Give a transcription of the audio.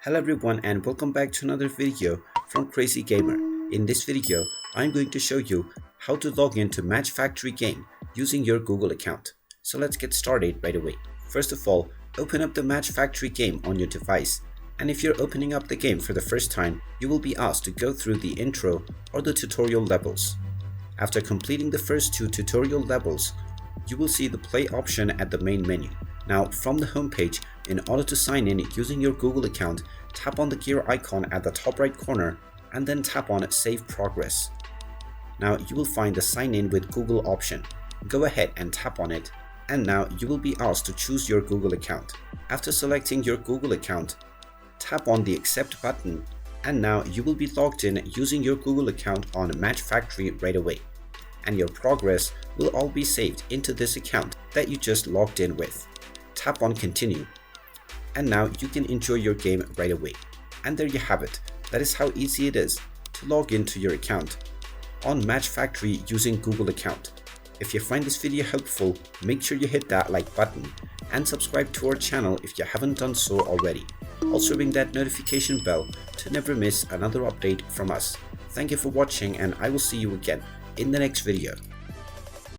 Hello everyone and welcome back to another video from Crazy Gamer. In this video, I'm going to show you how to log into Match Factory game using your Google account. So let's get started right away. First of all, open up the Match Factory game on your device. And if you're opening up the game for the first time, you will be asked to go through the intro or the tutorial levels. After completing the first two tutorial levels, you will see the play option at the main menu. Now from the home page, in order to sign in using your Google account, tap on the gear icon at the top right corner and then tap on Save Progress. Now you will find the sign in with Google option. Go ahead and tap on it, and now you will be asked to choose your Google account. After selecting your Google account, tap on the Accept button, and now you will be logged in using your Google account on Match Factory right away. And your progress will all be saved into this account that you just logged in with. Tap on Continue, and now you can enjoy your game right away. And there you have it. That is how easy it is to log into your account on Match Factory using Google account. If you find this video helpful, make sure you hit that like button and subscribe to our channel if you haven't done so already. Also ring that notification bell to never miss another update from us. Thank you for watching, and I will see you again in the next video.